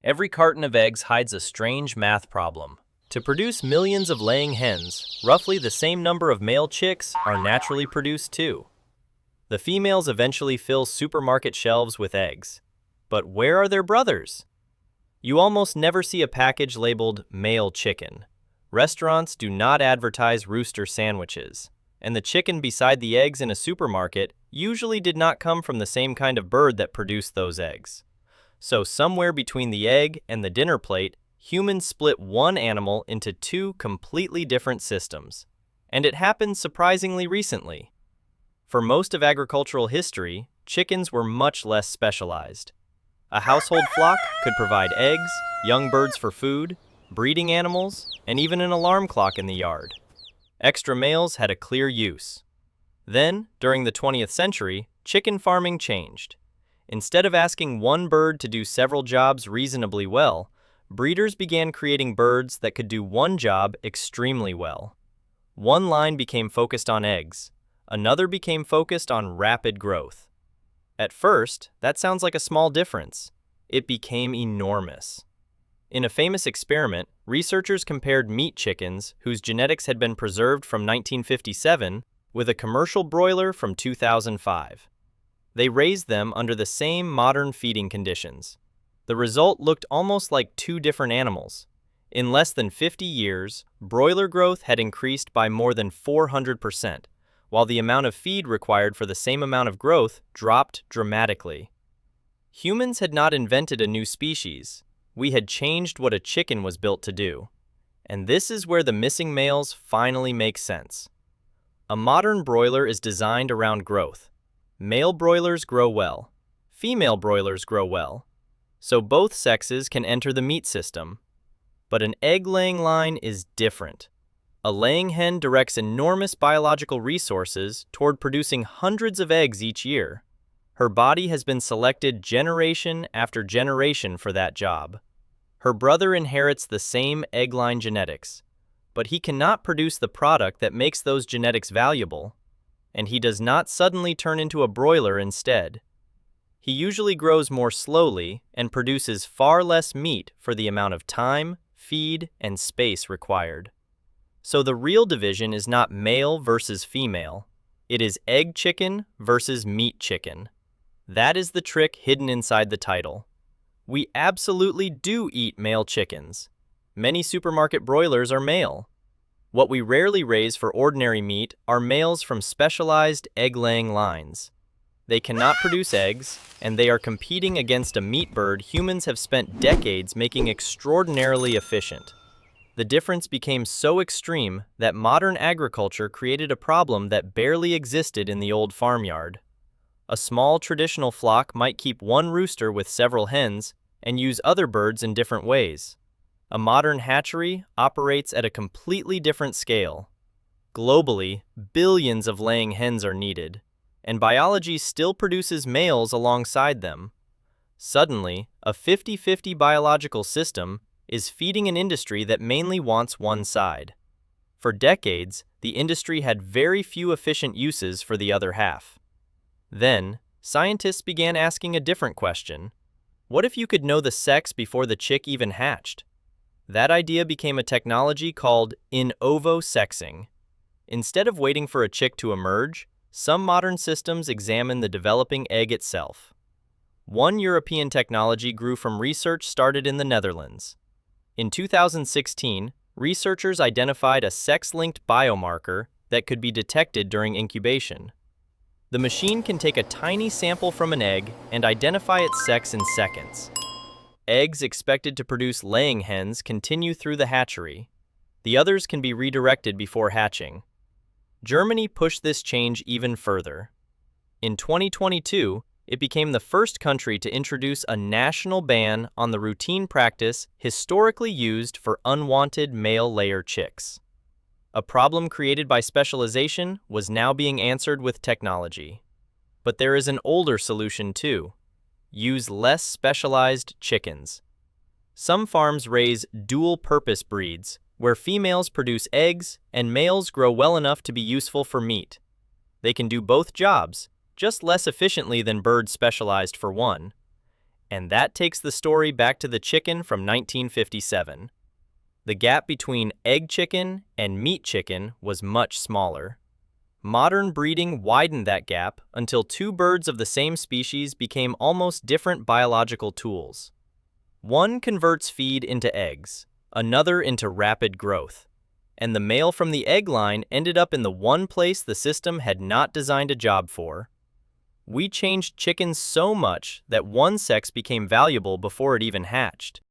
Every carton of eggs hides a strange math problem. To produce millions of laying hens, roughly the same number of male chicks are naturally produced too. The females eventually fill supermarket shelves with eggs. But where are their brothers? You almost never see a package labeled male chicken. Restaurants do not advertise rooster sandwiches, and the chicken beside the eggs in a supermarket usually did not come from the same kind of bird that produced those eggs. So somewhere between the egg and the dinner plate, humans split one animal into two completely different systems. And it happened surprisingly recently. For most of agricultural history, chickens were much less specialized. A household flock could provide eggs, young birds for food, breeding animals, and even an alarm clock in the yard. Extra males had a clear use. Then, during the 20th century, chicken farming changed. Instead of asking one bird to do several jobs reasonably well, breeders began creating birds that could do one job extremely well. One line became focused on eggs. Another became focused on rapid growth. At first, that sounds like a small difference. It became enormous. In a famous experiment, researchers compared meat chickens whose genetics had been preserved from 1957 with a commercial broiler from 2005. They raised them under the same modern feeding conditions. The result looked almost like two different animals. In less than 50 years, broiler growth had increased by more than 400%, while the amount of feed required for the same amount of growth dropped dramatically. Humans had not invented a new species. We had changed what a chicken was built to do. And this is where the missing males finally make sense. A modern broiler is designed around growth. Male broilers grow well. Female broilers grow well. So both sexes can enter the meat system. But an egg-laying line is different. A laying hen directs enormous biological resources toward producing hundreds of eggs each year. Her body has been selected generation after generation for that job. Her brother inherits the same egg line genetics, but he cannot produce the product that makes those genetics valuable, and he does not suddenly turn into a broiler instead. He usually grows more slowly and produces far less meat for the amount of time, feed, and space required. So the real division is not male versus female. It is egg chicken versus meat chicken. That is the trick hidden inside the title. We absolutely do eat male chickens. Many supermarket broilers are male. What we rarely raise for ordinary meat are males from specialized egg-laying lines. They cannot produce eggs, and they are competing against a meat bird humans have spent decades making extraordinarily efficient. The difference became so extreme that modern agriculture created a problem that barely existed in the old farmyard. A small traditional flock might keep one rooster with several hens and use other birds in different ways. A modern hatchery operates at a completely different scale. Globally, billions of laying hens are needed, and biology still produces males alongside them. Suddenly, a 50-50 biological system is feeding an industry that mainly wants one side. For decades, the industry had very few efficient uses for the other half. Then, scientists began asking a different question. What if you could know the sex before the chick even hatched? That idea became a technology called in ovo sexing. Instead of waiting for a chick to emerge, some modern systems examine the developing egg itself. One European technology grew from research started in the Netherlands. In 2016, researchers identified a sex-linked biomarker that could be detected during incubation. The machine can take a tiny sample from an egg and identify its sex in seconds. Eggs expected to produce laying hens continue through the hatchery. The others can be redirected before hatching. Germany pushed this change even further. In 2022, it became the first country to introduce a national ban on the routine practice historically used for unwanted male layer chicks. A problem created by specialization was now being answered with technology. But there is an older solution too. Use less specialized chickens. Some farms raise dual-purpose breeds, where females produce eggs and males grow well enough to be useful for meat. They can do both jobs, just less efficiently than birds specialized for one. And that takes the story back to the chicken from 1957. The gap between egg chicken and meat chicken was much smaller. Modern breeding widened that gap until two birds of the same species became almost different biological tools. One converts feed into eggs, another into rapid growth. And the male from the egg line ended up in the one place the system had not designed a job for. We changed chickens so much that one sex became valuable before it even hatched.